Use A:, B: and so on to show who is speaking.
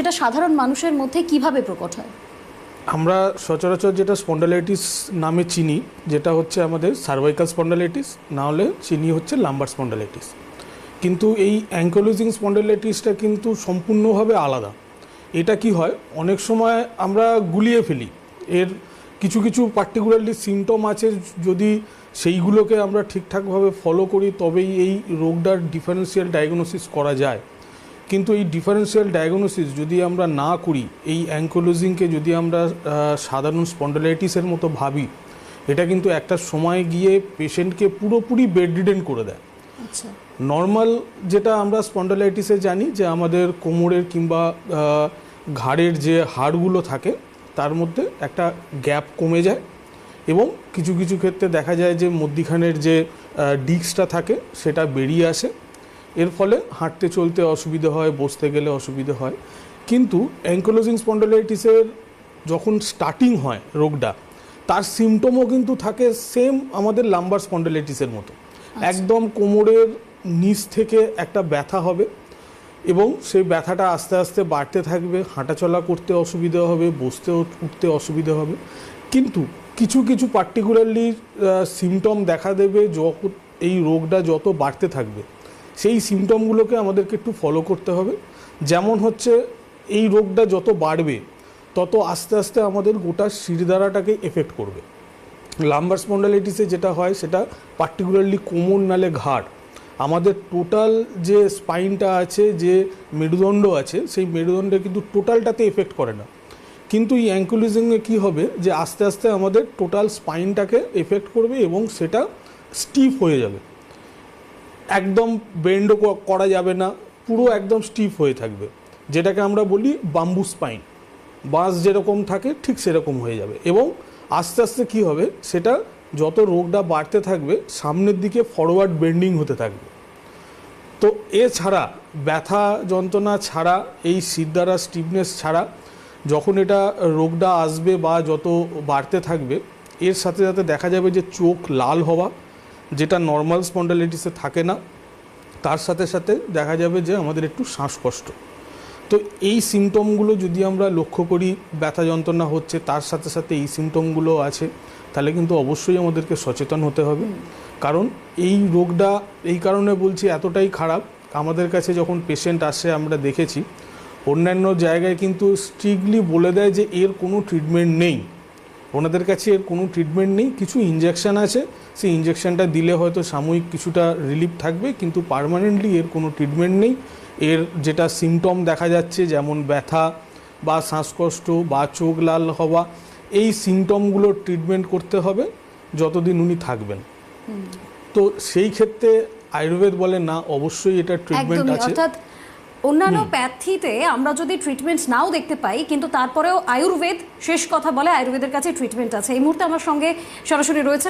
A: সেটা সাধারণ মানুষের মধ্যে কিভাবে প্রকট হয়?
B: আমরা সচরাচর যেটা স্পন্ডালাইটিস নামে চিনি, যেটা হচ্ছে আমাদের সার্ভাইকাল স্পন্ডালাইটিস, না হলে চিনি হচ্ছে লাম্বার স্পন্ডালাইটিস। কিন্তু এই অ্যাঙ্কোলজিং স্পন্ডালাইটিসটা কিন্তু সম্পূর্ণভাবে আলাদা। এটা কি হয়, অনেক সময় আমরা গুলিয়ে ফেলি। এর কিছু কিছু পার্টিকুলারলি সিমটম আছে, যদি সেইগুলোকে আমরা ঠিকঠাকভাবে ফলো করি তবেই এই রোগটার ডিফারেন্সিয়াল ডায়াগনোসিস করা যায়। কিন্তু এই ডিফারেন্সিয়াল ডায়াগনোসিস যদি আমরা না করি, এই অ্যাঙ্কোলজিংকে যদি আমরা সাধারণ স্পন্ডালাইটিসের মতো ভাবি, এটা কিন্তু একটা সময় গিয়ে পেশেন্টকে পুরোপুরি বেডরিডেন করে দেয়।
A: আচ্ছা,
B: নর্মাল যেটা আমরা স্পন্ডালাইটিসে জানি যে আমাদের কোমরের কিংবা ঘাড়ের যে হাড়গুলো থাকে তার মধ্যে একটা গ্যাপ কমে যায়, এবং কিছু কিছু ক্ষেত্রে দেখা যায় যে মধ্যিখানের যে ডিস্কটা থাকে সেটা বেরিয়ে আসে। এর ফলে হাঁটতে চলতে অসুবিধে হয়, বসতে গেলে অসুবিধে হয়। কিন্তু অ্যাঙ্কোলজিং স্পন্ডালাইটিসের যখন স্টার্টিং হয় রোগটা, তার সিমটমও কিন্তু থাকে সেম আমাদের লাম্বার স্পন্ডালাইটিসের মতো। একদম কোমরের নিচ থেকে একটা ব্যথা হবে, এবং সেই ব্যথাটা আস্তে আস্তে বাড়তে থাকবে, হাঁটাচলা করতে অসুবিধা হবে, বসতে উঠতে অসুবিধা হবে। কিন্তু কিছু কিছু পার্টিকুলারলি সিমটম দেখা দেবে যখন এই রোগটা যত বাড়তে থাকবে, সেই সিমটমগুলোকে আমাদেরকে একটু ফলো করতে হবে। যেমন হচ্ছে, এই রোগটা যত বাড়বে তত আস্তে আস্তে আমাদের গোটা শিরদাঁড়াটাকে এফেক্ট করবে। লাম্বার স্পন্ডালাইটিসে যেটা হয় সেটা পার্টিকুলারলি কোমর নালে ঘাড়, আমাদের টোটাল যে স্পাইনটা আছে, যে মেরুদণ্ড আছে, সেই মেরুদণ্ডে কিন্তু টোটালটাতে এফেক্ট করে না। কিন্তু এই অ্যাঙ্কোলজিংয়ে কী হবে, যে আস্তে আস্তে আমাদের টোটাল স্পাইনটাকে এফেক্ট করবে এবং সেটা স্টিফ হয়ে যাবে। একদম বেন্ডও করা যাবে না, পুরো একদম স্টিফ হয়ে থাকবে, যেটাকে আমরা বলি বাম্বু স্পাইন। বাঁশ যেরকম থাকে ঠিক সেরকম হয়ে যাবে, এবং আস্তে আস্তে কী হবে, সেটা যত রোগটা বাড়তে থাকবে সামনের দিকে ফরওয়ার্ড বেন্ডিং হতে থাকবে। তো এছাড়া ব্যথা যন্ত্রণা ছাড়া, এই শিরদাঁড়া স্টিফনেস ছাড়া, যখন এটা রোগটা আসবে বা যত বাড়তে থাকবে, এর সাথে সাথে দেখা যাবে যে চোখ লাল হওয়া, যেটা নর্মাল স্পন্ডালাইটিসে থাকে না। তার সাথে সাথে দেখা যাবে যে আমাদের একটু শ্বাসকষ্ট। তো এই সিমটমগুলো যদি আমরা লক্ষ্য করি, ব্যথা যন্ত্রণা হচ্ছে, তার সাথে সাথে এই সিমটমগুলো আছে, তাহলে কিন্তু অবশ্যই আমাদেরকে সচেতন হতে হবে। কারণ এই রোগটা এই কারণে বলছি এতটাই খারাপ, আমাদের কাছে যখন পেশেন্ট আসে আমরা দেখেছি অন্যান্য জায়গায় কিন্তু স্ট্রিক্টলি বলে দেয় যে এর কোনো ট্রিটমেন্ট নেই, ওনাদের কাছে এর কোনো ট্রিটমেন্ট নেই। কিছু ইনজেকশান আছে, সেই ইনজেকশানটা দিলে হয়তো সাময়িক কিছুটা রিলিফ থাকবে, কিন্তু পার্মানেন্টলি এর কোনো ট্রিটমেন্ট নেই। এর যেটা সিমটম দেখা যাচ্ছে, যেমন ব্যথা বা শ্বাসকষ্ট বা চোখ লাল হওয়া, এই সিমটমগুলোর ট্রিটমেন্ট করতে হবে যতদিন উনি থাকবেন। তো সেই ক্ষেত্রে আয়ুর্বেদ বলে না, অবশ্যই এটা ট্রিটমেন্ট আছে।
A: অর্থাৎ অন্যান্য প্যাথিতে আমরা যদি ট্রিটমেন্ট নাও দেখতে পাই, কিন্তু তারপরেও আয়ুর্বেদ শেষ কথা বলে, আয়ুর্বেদের কাছে ট্রিটমেন্ট আছে। এই মুহূর্তে আমার সঙ্গে সরাসরি রয়েছেন